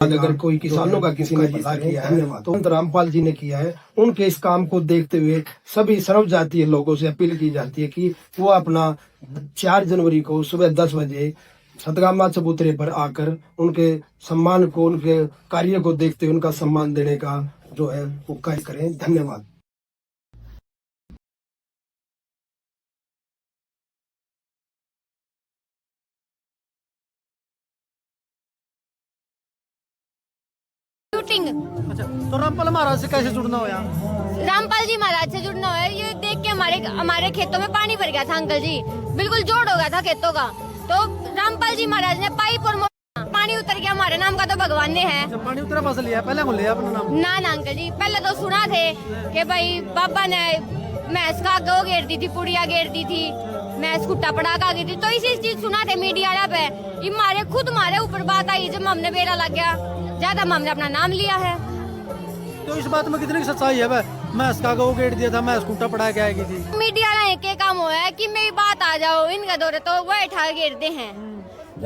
अगर कोई किसानों का किसी ने भला किया है तो रामपाल जी ने किया है। उनके इस काम को देखते हुए सभी सर्व जातीय लोगों से अपील की जाती है कि वो अपना 4 जनवरी को सुबह 10 बजे सतगामा चबूतरे पर आकर उनके सम्मान को, उनके कार्य को देखते हुए उनका सम्मान देने का जो है वो कार्य करें। धन्यवाद। शूटिंग। अच्छा, तो रामपाल महाराज से कैसे जुड़ना हो यहाँ? रामपाल जी महाराज से जुड़ना है, ये देख के हमारे खेतों में पानी भर गया था अंकल जी, बिल्कुल जोड़ हो गया था खेतों का। तो रामपाल जी महाराज ने पाइप और पानी उतर गया, हमारे नाम का तो भगवान ने है। जब पानी उतरा फसल लिया, पहले को लिया अपना नाम? ना ना अंकल जी, पहले तो सुना थे कि भाई बाबा ने भैंस का गो घेर दी थी, पुड़िया घेर दी थी, भैंस कुट्टा पड़ा का गई थी, तो इसी चीज सुना थे मीडिया पे। ये हमारे खुद हमारे ऊपर बात आई जब हमने बेड़ा लग गया, ज्यादा हमने अपना नाम लिया है। तो इस बात में कितनी सच्चाई है? मैं इसका गो गेट दिया था, मैं कुट्टा पड़ा के आएगी थी। मीडिया ने के काम हुआ है कि मेरी बात आ जाओ, इनका दौरे तो वह ठा घेरते हैं।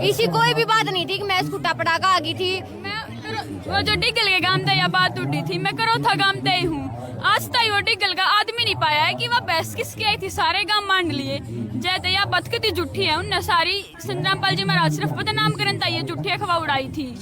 इसी कोई भी बात नहीं थी कि मैं कुट्टा पड़ा का आ गई थी। वो जो डिगल के गांव या बात उठी थी, मैं करो था गांव दे हूँ। आज तक वो डिगल का आदमी नहीं पाया है कि वह बहस किसकी आई थी, सारे गांव मान लिए। जय या बतकती जुट्ठी है, उनने सारी रामपाल जी महाराज सिर्फ बदनाम करन था, ये जुट्ठी अखवा उड़ाई थी।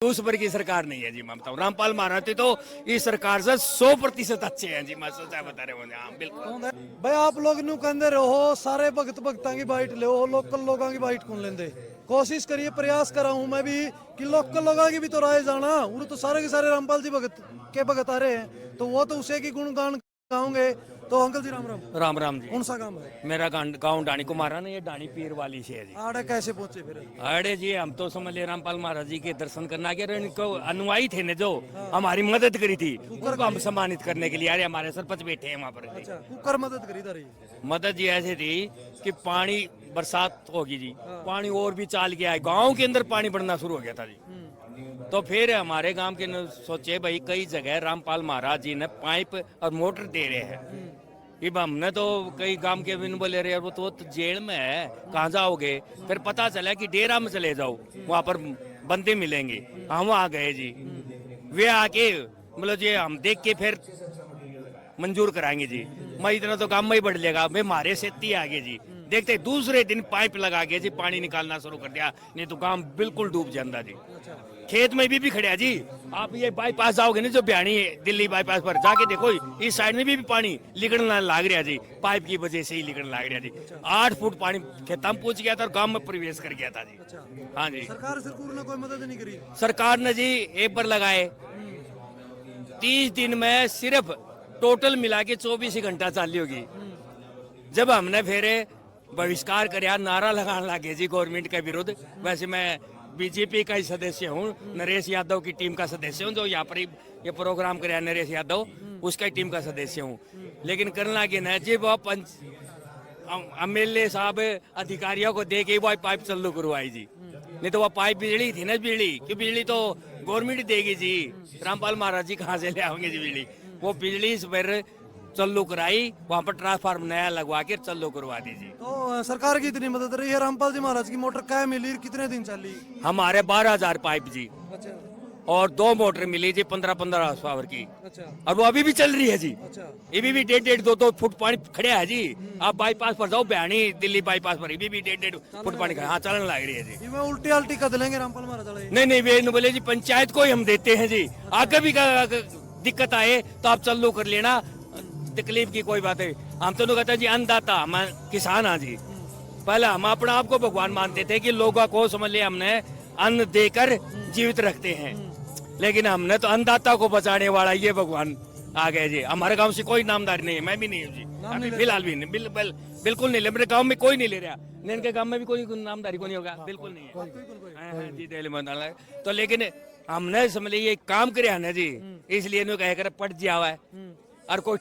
उस पर की सरकार नहीं है जी। मैं बताऊँ रामपाल महाराज तो इस सरकार से 100% अच्छे हैं जी। मैं सोचा बता रहे हूँ। हाँ बिल्कुल भाई, आप लोग नु कहते रहो सारे भगत भगतां की बाइट ले, लोकल लोगों की बाइट कौन लेंदे? कोशिश करिए, प्रयास कर रहा हूँ मैं भी कि लोकल लोगों की भी तो राय जाना। उन तो सारे के सारे रामपाल जी भगत के भगत आ रहे हैं, तो वो तो उसे की गुणगान गाओगे। तो अंकल जी राम राम। राम राम जी। कौन सा गांव है? मेरा गाँव डाणी कुमारा ने, ये डाणी पीर वाली से है जी। आड़े कैसे पहुंचे फिर? अरे जी हम तो समझ ले रामपाल महाराज जी के दर्शन करना गए, इनको अनुयायी थे ने जो हमारी मदद करी थी, उनको हम सम्मानित करने के लिए। अरे हमारे सरपंच बैठे हैं वहाँ पर। अच्छा, कुकर मदद करी था रही? मदद जी ऐसे थी कि पानी बरसात होगी जी, पानी और भी चाल गया है, गाँव के अंदर पानी बढ़ना शुरू हो गया था जी। तो फिर हमारे गांव के ने सोचे भाई कई जगह रामपाल महाराज जी ने पाइप और मोटर दे रहे हैं। अब हमने तो कई गांव के भी बोले रहे वो तो जेल में है, कहाँ जाओगे? फिर पता चला कि डेरा में चले जाओ, वहाँ पर बंदे मिलेंगे। हम आ गए जी। वे आके मतलब जी हम देख के फिर मंजूर कराएंगे जी। मैं इतना तो काम में ही बढ़ लेगा, वे मारे सेती आगे जी। देखते दूसरे दिन पाइप लगा के जी पानी निकालना शुरू कर दिया, नहीं तो काम बिल्कुल डूब जाता जी। खेत में भी खड़े जी। आप ये बाईपास जाओगे ना जो ब्याणी दिल्ली बाईपास पर जाके देखो, इस साइड में भी पानी लिगड़ना लाग रहा जी, पाइप की वजह से ही लिगड़ने लाग रहा जी। 8 फुट पानी खेता में पहुंच गया था और गांव में प्रवेश कर गया था जी। हाँ जी। सरकार ने कोई मदद नहीं करी? सरकार ने जी एपर लगाए, 30 दिन में सिर्फ टोटल मिला के 24 घंटा चाली होगी। जब हमने फिर बहिष्कार कर नारा लगाने लगे जी गवर्नमेंट के विरुद्ध। वैसे मैं बीजेपी का ही सदस्य हूँ, नरेश यादव की टीम का सदस्य हूँ, जो यहाँ पर ये प्रोग्राम कराया नरेश यादव, उसका टीम का सदस्य हूँ। लेकिन करना कि न जी वो MLA साहब अधिकारियों को दे के वो पाइप चालू करवाई जी। नहीं तो वो पाइप बिजली थी ना, बिजली तो गवर्नमेंट देगी जी। रामपाल महाराज जी कहाँ से ले आओगे जी बिजली? वो बिजली इस पर चालू कराई, वहाँ पर ट्रांसफार्म नया लगवा के चालू करवा दीजिए। तो सरकार की इतनी मदद रही है, रामपाल जी महाराज की मोटर क्या मिली, कितने दिन चली? हमारे 12,000 पाइप जी। अच्छा। और 2 मोटर मिली जी 15-15 हॉर्स पावर की। अच्छा। और वो अभी भी चल रही है जी। अच्छा। ये भी 1.5 2 फुट पानी खड़े है जी। आप बाईपास पर जाओ, ब्याणी दिल्ली बाईपास पर ये भी 1.5 फुट पानी खड़ा, हाँ चलने लग रही है जी। ये उल्टी अल्टी कर देंगे रामपाल महाराज वाले? नहीं वे बोले जी पंचायत को ही हम देते हैं जी, आगे भी दिक्कत आए तो आप चालू कर लेना, तकलीफ की कोई बात है। हम तो कहते हैं जी अन्नदाता, हम किसान हाँ जी। पहले हम अपना आप को भगवान मानते थे कि लोगों को समझ लिया हमने अन्न देकर जीवित रखते हैं, लेकिन हमने तो अन्नदाता को बचाने वाला ये भगवान आ गए जी। हमारे गांव से कोई नामदारी नहीं है, मैं भी नहीं हूँ जी अभी फिलहाल भी नहीं, बिल्कुल नहीं ले। मेरे गांव में कोई नहीं ले रहा, इनके गांव में भी कोई नामदारी को नहीं होगा, बिल्कुल नहीं है जी दिल्ली में। तो लेकिन हमने समझ लिया ये काम करे ना जी, इसलिए कह कर पट जावा है। और कोई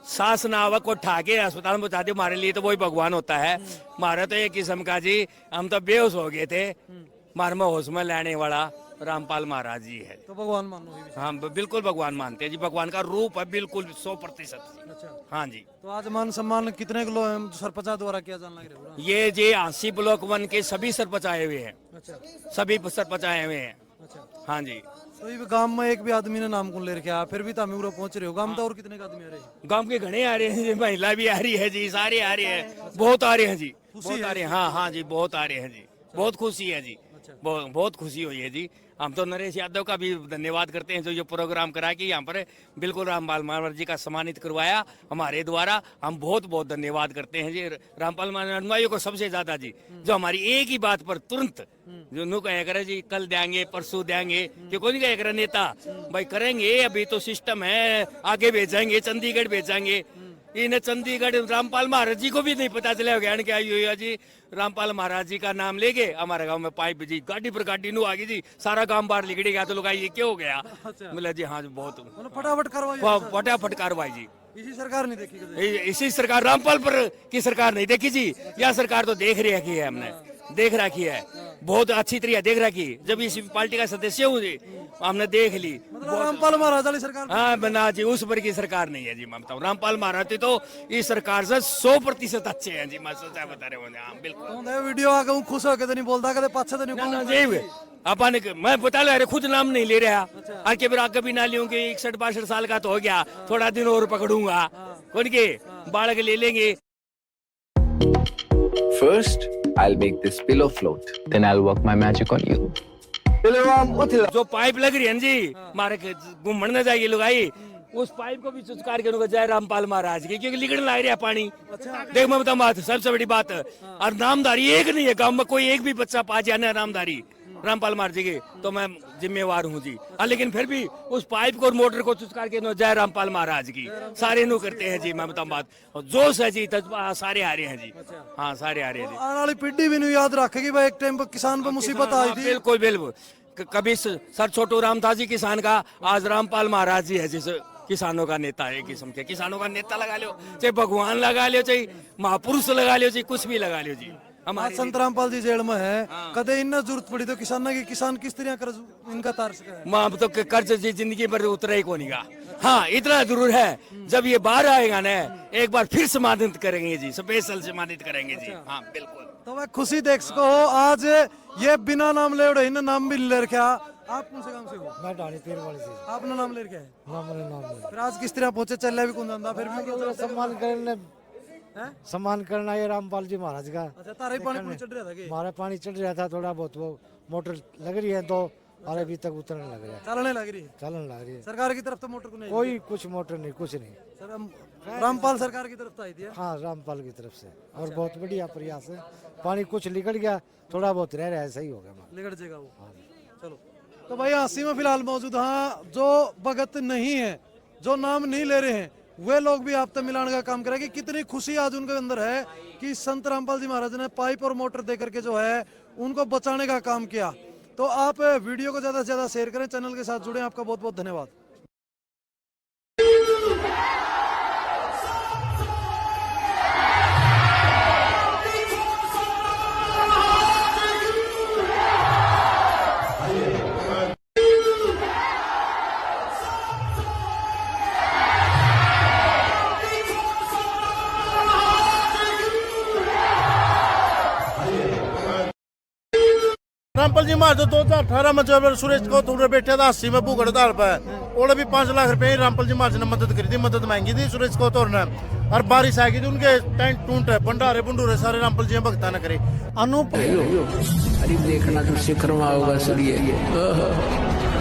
सास ना आवा को ठाके अस्पताल में पहुंचा दे, हमारे लिए तो वही भगवान होता है। हमारा तो एक किस्म का जी, हम तो बेहोश हो गए थे, हमारे में होश में लाने वाला रामपाल महाराज जी है। तो भगवान मानो? हाँ बिल्कुल भगवान मानते हैं जी, भगवान का रूप है बिल्कुल 100%। अच्छा। हाँ जी। तो आज मान सम्मान कितने किलो सरपंच द्वारा किया जाने लग रहा है? ये जी 80 ब्लॉक 1 के सभी सरपंच आए हुए हैं। अच्छा। सभी सरपंच आए हुए हैं। हाँ जी। तो ये गांव में एक भी आदमी ने नाम कौन ले रखा, फिर भी तामी पहुंच रहे हो गांव तो और कितने का आदमी आ रहे हैं? गांव के घने आ रहे हैं जी, महिला भी आ रही है जी, सारे आ रहे हैं, बहुत आ रहे हैं जी, बहुत आ रहे हैं। हाँ हाँ जी, बहुत आ रहे हैं जी, बहुत खुशी है जी, बहुत खुशी हुई है जी। हम तो नरेश यादव का भी धन्यवाद करते हैं जो ये प्रोग्राम करा के यहाँ पर बिल्कुल रामपाल मारवाड़ जी का सम्मानित करवाया हमारे द्वारा। हम बहुत बहुत धन्यवाद करते हैं जी रामपाल मारवाड़ को सबसे ज्यादा जी, जो हमारी एक ही बात पर तुरंत जो नु कहे करे जी कल देंगे परसों देंगे, कि कोई नहीं कहे करे नेता भाई करेंगे, अभी तो सिस्टम है, आगे भेजेंगे, चंडीगढ़ भेजेंगे। इन्हें चंडीगढ़ रामपाल महाराज जी को भी नहीं पता चला ज्ञान क्या हुआ जी, रामपाल महाराज जी का नाम लेके हमारे गांव में पाइप जी गाड़ी पर गाड़ी नु आ गई जी, सारा गांव बाहर निकल गया। तो लोग ये क्या हो गया? बोला जी हाँ बहुत फटाफट करवाई, फटाफट कार्रवाई जी। इसी सरकार नहीं देखी कभी? इसी सरकार रामपाल पर की सरकार नहीं देखी जी, यह सरकार तो देख रखी है, हमने देख रखी है, बहुत अच्छी तरह देख रखी। जब इस पार्टी का सदस्य हूँ जी, हमने देख ली। मतलब रामपाल महाराज वाली सरकार? हाँ बना जी, उस पर की सरकार नहीं है जी। मैं बताऊँ रामपाल महाराज तो इस सरकार से 100% अच्छे हैं जी, मैं सोचा बता रहे हूँ। हाँ बिल्कुल। वीडियो आके खुश होकर तो नहीं बोलता, कदे पाछे तो नहीं बोलता अपन मैं बता ले, खुद नाम नहीं ले रहा, आगे फिर आगे भी ना लूंगी। 61-62 साल का तो हो गया, थोड़ा दिन और पकड़ूंगा, कौन के बालक ले लेंगे। First, I'll make this pillow float. Then I'll work my magic on you. जो पाइप लग रही है जी, मारे घूमने न जाइए लोग आई, उस पाइप को भी चुचकार के जय रामपाल महाराज की, क्योंकि लिगड़ ला रहा पानी। देख मैं बताऊँ बात, सबसे बड़ी बात, और नामदारी एक नहीं है गांव में, कोई एक भी बच्चा पा जाना नामदारी रामपाल महाराज जी की, तो मैं जिम्मेवार हूँ जी। लेकिन फिर भी उस पाइप को और मोटर को चुचकार के जय रामपाल महाराज की सारे नु करते हैं जी। मैं बताऊँ बात, जोश है जी, सारे आ रहे हैं जी। हाँ सारे आ रहे हैं जी। आने वाली पीढ़ी भी नहीं याद रखेगी भाई एक टाइम पर किसान पर मुसीबत आई थी। बिल्कुल बिल्कुल, कभी सर छोटू राम था जी किसान का, आज रामपाल महाराज जी है जिस किसानों का नेता है। किस्म के किसानों का नेता लगा लो, चाहे भगवान लगा लो, चाहे महापुरुष लगा लो जी, कुछ भी लगा लो जी। हमारे संत रामपाल जी जेल में है, कदे इन्ना जरूरत पड़ी तो किसान किस तरह कर्ज इनका तार सका है? माँ तो कर्ज जी जिंदगी भर उतरा ही कौन का। हाँ इतना जरूर है, जब ये बाहर आएगा ना एक बार फिर सम्मानित करेंगे जी, स्पेशल सम्मानित करेंगे जी। हाँ बिल्कुल। तो मैं खुशी देख सको आज ये बिना नाम ले उड़े इन नाम भी ले रखा। आप कौन से गांव से हो? मैं डाली पीर वाली से। आपने नाम ले रखा है? नाम फिर आज किस तरह पहुंचे? चल भी कौन धंधा, फिर भी सम्मान करने, सम्मान करना ये रामपाल जी महाराज का। अच्छा तारा ही पानी चढ़ रहा था कि? हमारा पानी चढ़ रहा था थोड़ा बहुत, वो मोटर लग रही है तो, और अभी तक उतरने लग रहा है, चलने लग रही है। चलने लग रही है। सरकार की तरफ तो मोटर को नहीं, कोई कुछ मोटर नहीं, कुछ नहीं। सर रामपाल सरकार की तरफ तो आई थी? हाँ रामपाल की तरफ से, और बहुत बढ़िया प्रयास है। पानी कुछ निकल गया, थोड़ा बहुत रह रहा है, सही हो गया, निकल जाएगा वो। चलो तो भाई हांसी में फिलहाल मौजूद, हाँ जो भगत नहीं है, जो नाम नहीं ले रहे हैं, वे लोग भी आप तक मिलाने का काम करेंगे। कितनी खुशी आज उनके अंदर है कि संत रामपाल जी महाराज ने पाइप और मोटर दे करके जो है उनको बचाने का काम किया। तो आप वीडियो को ज्यादा से ज्यादा शेयर करें, चैनल के साथ जुड़े। आपका बहुत बहुत धन्यवाद। रामपाल जी महाराज 2018 में जब सुरेश गौतम बैठे था 80 में भूख हड़ताल पर, और भी 5 लाख रुपए रामपाल जी महाराज ने मदद करी थी, मदद मांगी थी सुरेश गौतम ने। और बारिश आ गई थी, उनके टेंट टूंट भंडारे भंडूरे सारे रामपाल जी भक्ता ने करे। अनूप अरे देखना तो शिखर में होगा सूर्य,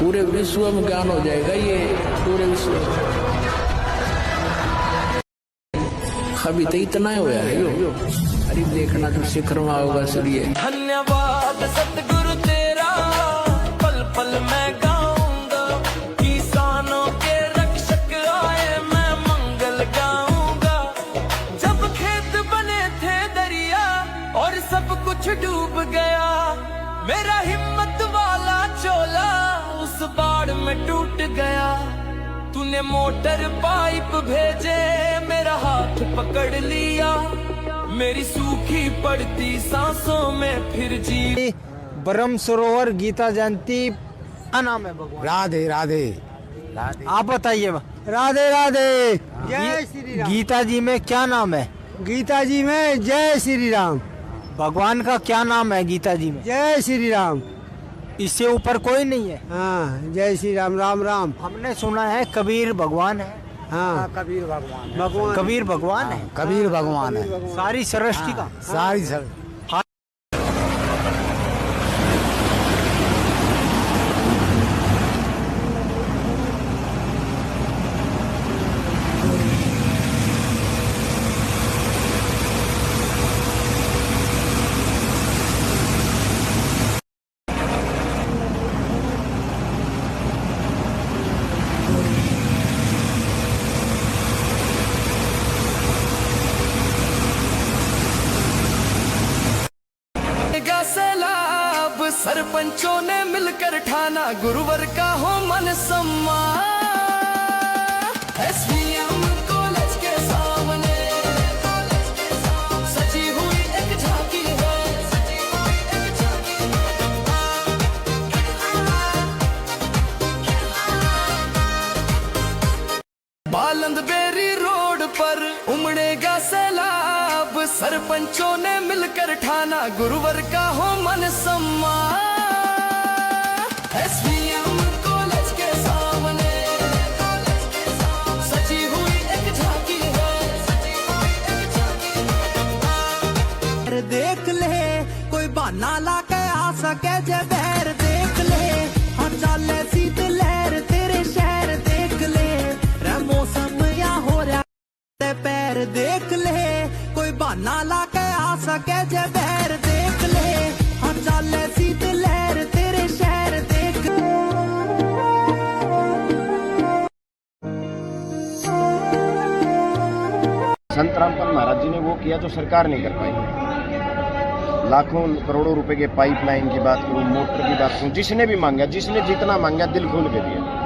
पूरे विश्व में ज्ञान हो जाएगा ये, पूरे विश्व अभी तो इतना ही होया है। अरे देखना तो शिखर में होगा सूर्य। धन्यवाद सतगुरु तेरा, पल पल मैं गाऊंगा, किसानों के रक्षक आए मैं मंगल गाऊंगा। जब खेत बने थे दरिया और सब कुछ डूब गया, मेरा हिम्मत वाला चोला उस बाढ़ में टूट गया। तूने मोटर पाइप भेजे, मेरा हाथ पकड़ लिया, मेरी सूखी पड़ती सांसों में फिर जी। ब्रह्म सरोवर गीता जयंती क्या नाम है भगवान? राधे राधे राधे। आप बताइए। राधे राधे। जय श्री राम। गीता जी में क्या नाम है? गीता जी में जय श्री राम। भगवान का क्या नाम है गीता जी में? जय श्री राम। इससे ऊपर कोई नहीं है। हाँ, जय श्री राम, राम राम। हमने सुना है कबीर भगवान है। हाँ, कबीर भगवान है। कबीर भगवान है। सारी सृष्टि का सारी सब का सैलाब सरपंचों ने मिलकर ठाना गुरुवर का हो मन सम्मान। SVM कॉलेज के सामने सजी हुई एक झांकी है। बालंद बेरी रोड पर उमड़ेगा सैलाब सरपंचों ने मिलकर ठाना गुरुवर का हो मन सम्मान। SVM कॉलेज के सामने सजी हुई एक झांकी है। देख ले कोई बहाना ला के आ सके जे बहर देख ले हम चाले शीत लहर तेरे शहर देख ले रे मौसम या हो रहा पैर देख ले कोई बहाना ला के आ सके जे बहर देख ले हम चाले शीत लहर तेरे शहर देख संत रामपाल महाराज जी ने वो किया जो सरकार नहीं कर पाई। लाखों करोड़ों रुपए के पाइपलाइन की बात करूं, मोटर की बात करूं, जिसने भी मांगा, जिसने जितना मांगा दिल खोल के दिया।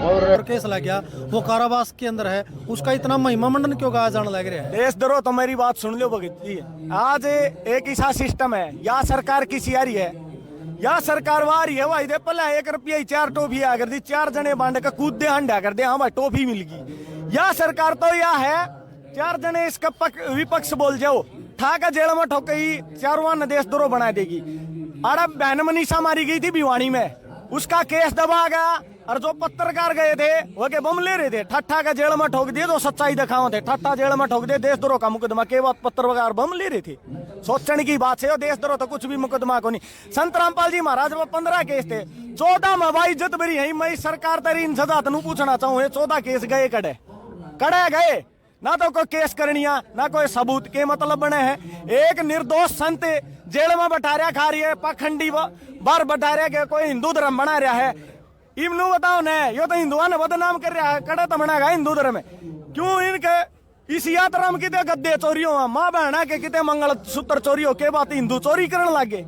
और केस लग गया वो कारावास के अंदर है, उसका इतना महिमा मंडन क्यों गाया जाने लग रहा है। देश दरो तो मेरी बात सुन लो भगत जी, आज एक ऐसा सिस्टम है या सरकार किसी आ रही है या सरकार वह आ रही है भाई दे पहले 1 रुपया 4 टॉफी आ कर दी, 4 जने बांध का कूद दे हंडा कर दे, हाँ भाई टॉफी मिल गई। या सरकार तो यह है 4 जने इसका विपक्ष बोल जाओ ठाका जेल में ठोकई 4वां देश द्रोह बना देगी। अरे बहन मनीषा मारी गई थी भिवानी में, उसका केस दबा गया और जो पत्रकार गए थे वो के बम ले रहे थे ठट्ठा का जेल में ठोक दिए, जो सच्चाई दिखाओ थे ठट्ठा जेल में ठोक दिए, देशद्रोह का मुकदमा के बाद पत्रकार बम ले रहे थे। सोचने की बात है, देशद्रोह तो कुछ भी मुकदमा को नहीं। संत रामपाल जी महाराज में 15 केस थे, 14 में भाई इज्जत बरी है। मैं सरकार तरी इन सजा तनु पूछना चाहूँ 14 केस गए कड़े गए ना तो कोई केस करनिया ना कोई सबूत के मतलब बने हैं। एक निर्दोष संत जेल में बटारिया खा रही है, पाखंडी बार बटारिया के कोई हिंदू धर्म बना रहा है। इमनु बताओ न, यो तो हिंदुआ ने बदनाम कर रहा है, कड़ा तो बनागा हिंदू धर्म में। क्यों इनके इस यात्रा में कितने गद्दे चोरी हो, माँ बहना के कितने मंगल सूत्र चोरी हो के बात हिंदू चोरी करने लगे,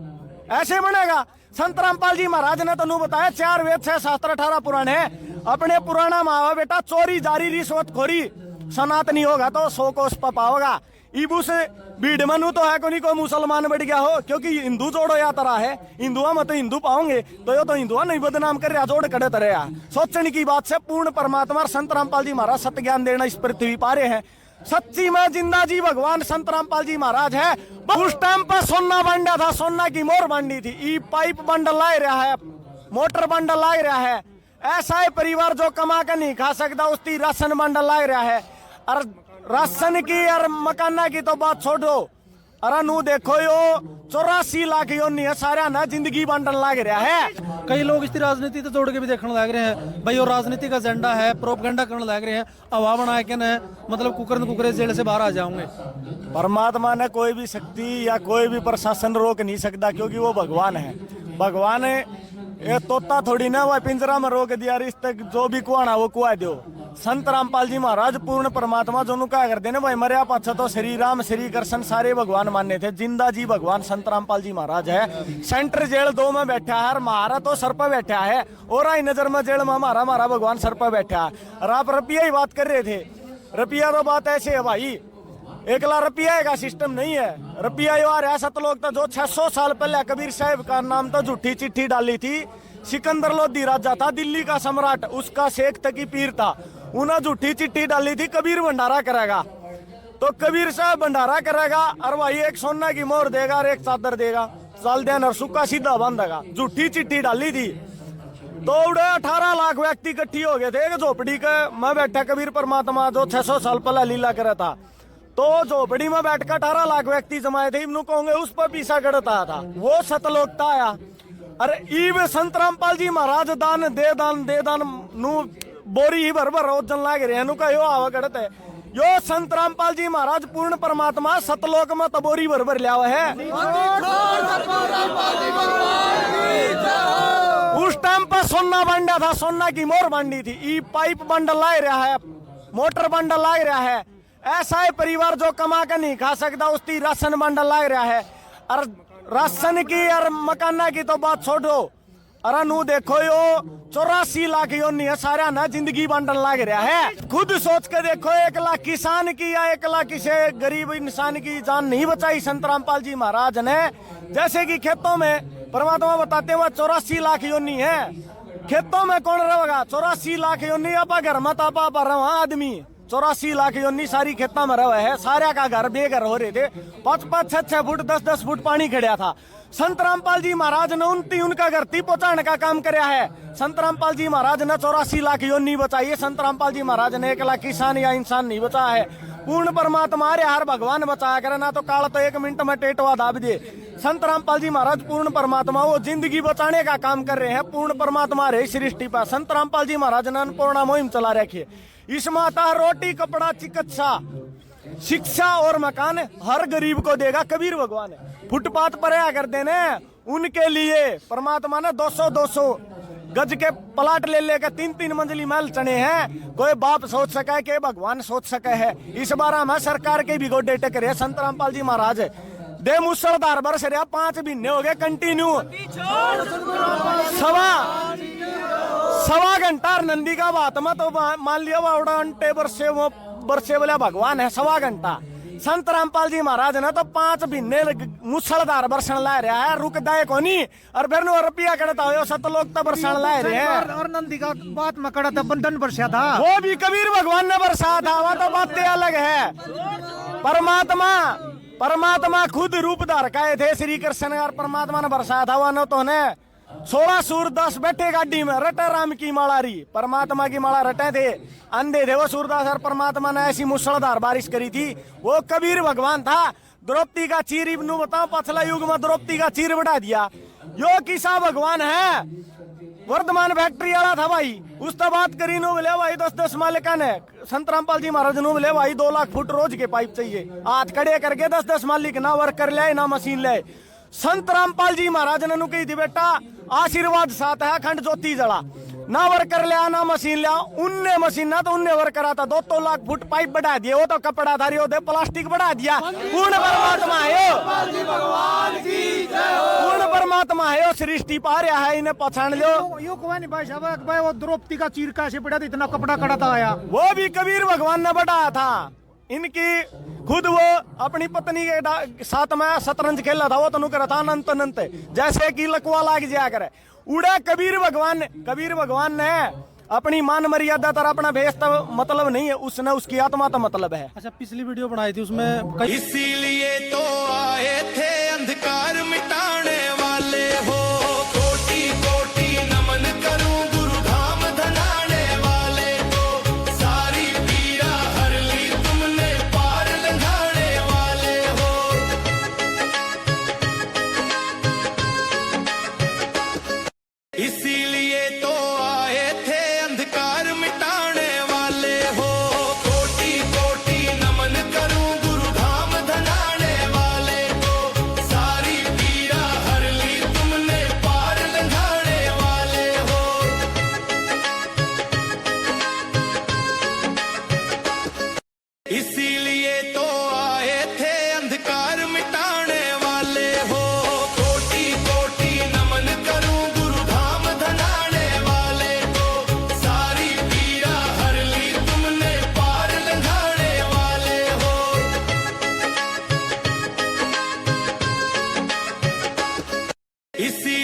ऐसे बनेगा। संत रामपाल जी महाराज ने तो बताया 4 वेद 6 शास्त्र 18 पुराण है। अपने पुराना मावा बेटा चोरी जारी रिश्वतखोरी सनातनी होगा तो 100 कोस पापा होगा। इबू से भीड़ मनु तो है को मुसलमान बढ़ गया हो, क्योंकि हिंदू जोड़ो या तरह है, हिंदुआ में तो हिंदू पाओगे तो यो तो हिंदुआ नहीं बदनाम कर रहा जोड़ कड़े तरह। सोचने की बात से पूर्ण परमात्मा संत रामपाल जी महाराज सत्य ज्ञान देना इस पृथ्वी पारे हैं। सच्ची में जिंदा जी भगवान संत रामपाल जी महाराज है। उस टाइम पर सोना बंडा था, सोना की मोर बांडी थी। ई पाइप बंडल ला रहा है, मोटर बंडल ला रहा है। ऐसा है परिवार जो कमा कर नहीं खा सकता उसकी राशन बंडल ला रहा है। और राशन की और मकाना की तो बात छोड़ो, अरे नू देखो यो 84 लाख यो नहीं है सारा ना जिंदगी बांटन लग रहा है। कई लोग इस राजनीति से जोड़ के भी देखने लग रहे हैं भाई, और राजनीति का एजेंडा है, प्रोपगेंडा करने लग रहे हैं, हवा बना के न मतलब कुकरे जेल से बाहर आ जाओगे। परमात्मा ने कोई भी शक्ति या कोई भी प्रशासन रोक नहीं सकता, क्योंकि वो भगवान है। भगवान ये तोता थोड़ी ना वह पिंजरा में रोक दिया, इस तक जो भी कुआना वो कुआ दो। संत रामपाल जी महाराज पूर्ण परमात्मा जो क्या करते ना भाई, मरिया पाछा तो श्री राम श्री कृष्ण सारे भगवान मानने थे। जिंदा जी भगवान संत रामपाल जी महाराज है। सेंटर जेल 2 में बैठा है, महारा तो सर पर बैठा है, और आई नजर में जेल में हमारा भगवान सर पर बैठा है। और आप रुपया ही बात कर रहे थे, रुपया तो बात ऐसे है भाई, एकला रुपया का सिस्टम नहीं है। रुपया यो आ रहा 7 लोग था जो 600 साल पहले कबीर साहब का नाम तो झूठी चिट्ठी डाली थी। सिकंदर लोधी राजा था दिल्ली का सम्राट, उसका शेख तकी पीर था, उन्हें झूठी चिट्ठी डाली थी कबीर भंडारा करेगा। तो कबीर साहब भंडारा करेगा और भाई एक सोना की मोहर देगा और एक चादर देगा। चल देन और सुक्का सीधा बांधेगा, झूठी चिट्ठी डाली थी। तो उड़े 18 लाख व्यक्ति इकट्ठी हो गए थे एक झोपड़ी के। मैं बैठा कबीर परमात्मा जो 600 साल पहले लीला करा था, तो झोपड़ी में बैठकर 18 लाख व्यक्ति जमाए थे। इन्हों कहोगे उस पर पीछा गढ़ता था, वो सतलोकता आया। अरे ईब संत रामपाल जी महाराज दान दे दान नु बोरी ही भर ओजन लाग रहे नु का यो आवा गढ़त है। यो संत रामपाल जी महाराज पूर्ण परमात्मा सतलोक में तबोरी भर लिया है। उस टाइम पर सोना बांधा था, सोना की मोर बांधी थी। ई पाइप बंडल ला रहा है, मोटर बंडल ला रहा है। ऐसा है परिवार जो कमा कर नहीं खा सकता, उसकी राशन बंडल ला रहा है। और राशन की और मकाना की तो बात छोड़ो, अरे नू देखो यो 84 लाख यो नहीं है सारा ना जिंदगी बंडल लाग रहा है। खुद सोच के देखो 1 लाख किसान की या 1 लाख किसी गरीब इंसान की जान नहीं बचाई संत रामपाल जी महाराज ने। जैसे कि खेतों में परमात्मा बताते हुए 84 लाख यो नहीं है, खेतों में कौन रहेगा? 84 लाख यो नहीं, आप घर मत आप रहा आदमी 84 लाख यो नहीं सारी खेतों में रहा है। सारे का घर बेघर हो रहे थे, 5-5, 6-6 फुट 10-10 फुट पानी खड़ा था। संत रामपाल जी महाराज ने उनका घर ती पहुंचाने का काम कराया है। संत रामपाल जी महाराज ने 84 लाख यो नहीं बचाई। संत रामपाल जी महाराज ने 1 लाख किसान या इंसान नहीं बचाया है। पूर्ण परमात्मा रे हर भगवान बचाया करे ना, तो काल तो 1 मिनट में टेटवा दाब दे। संत रामपाल जी महाराज पूर्ण परमात्मा, वो जिंदगी बचाने का काम कर रहे हैं। पूर्ण परमात्मा रे सृष्टि पर संत रामपाल जी महाराज ने अन्नपूर्णा मुहिम चला रखी है। इसमें आता है रोटी कपड़ा चिकित्सा शिक्षा और मकान हर गरीब को देगा कबीर भगवान। फुटपाथ पर अगर देने उनके लिए परमात्मा ने 200-200 गज के प्लाट ले लेकर 3-3 मंजिली महल चढ़े हैं। कोई बाप सोच सका है कि भगवान सोच सके है। इस बार में सरकार के भी गोडे टकरे संत रामपाल जी महाराज दे मुसलधार बरस रहा 5 महीने हो गए कंटिन्यू। सवा घंटा नंदी का बात में तो मान लिया घंटे बरसे बोले भगवान है। सवा घंटा संत रामपाल जी महाराज ने तो 5 महीने मुसलधार बरसन ला रहा है, रुकदाय को नहीं। और फिर रुपया करता हो सतलोक तो बरसन ला रहे हैं। और नंदी का बात में कड़ा था बंधन बरसा था, वो भी कबीर भगवान ने बरसा था, वह तो बातें अलग है। परमात्मा खुद रूप धार का थे श्री कृष्ण और परमात्मा ने बरसाया था। वह तो 16 सूरदास बैठे गाड़ी में रटे राम की माला री, परमात्मा की माला रटे थे, अंधे थे वो सूरदास। और परमात्मा ने ऐसी मुसलधार बारिश करी थी, वो कबीर भगवान था। द्रौपदी का चीर इब्नू बताओ, पछला युग में द्रौपदी का चीर बढ़ा दिया। यो किसा भगवान है? वर्धमान फैक्ट्री वाला था भाई, उससे बात करी नो बोले भाई 10-10 मालिका ने। संत रामपाल जी महाराज नो बोले भाई 2 लाख फुट रोज के पाइप चाहिए। हाथ खड़े करके 10-10 मालिक ना वर्कर ले ना मशीन ले। संत रामपाल जी महाराज ने कही थी बेटा आशीर्वाद साथ है, अखंड ज्योति जला, ना वर्कर लिया ना मशीन लिया। उनने मशीन ना तो उनने वर्कर आता, 2-2 लाख फुट पाइप बढ़ा दिए। वो तो कपड़ा धारी होते प्लास्टिक बढ़ा दिया। पूर्ण परमात्मा है, पूर्ण परमात्मा है, सृष्टि पा रहा है, इन्हें पहचान लो। यो कौन भाई साहब भाई वो द्रौपदी का चीर कैसे पड़ा था, इतना कपड़ा कड़ा था आया? वो भी कबीर भगवान ने बढ़ाया था। इनकी खुद वो अपनी पत्नी के साथ में शतरंज खेला था, वो तो करता अनंत जैसे कि लकवा लाग जाया करे। उड़ा कबीर भगवान ने अपनी मान मर्यादा तर अपना भेष मतलब नहीं है, उसने उसकी आत्मा तो मतलब है। अच्छा, पिछली वीडियो बनाई थी उसमें इसीलिए तो आए थे अंधकार मिटाने वाले हो। कोटि-कोटि नमन करूं गुरु धाम धनाने वाले को। सारी पीड़ा हर ली तुमने पार लंघाने वाले हो। इसीलिए तो आए थे अंधकार मिटाने वाले हो। कोटि-कोटि नमन करूं गुरु धाम धनाने वाले को। सारी पीड़ा हर ली तुमने पार लंघाने वाले हो। इसीलिए तो आए थे अंधकार मिटाने वाले हो। कोटि-कोटि नमन करूं गुरु धाम धनाने वाले को। सारी पीड़ा हर ली तुमने पार लंघाने वाले हो। इसी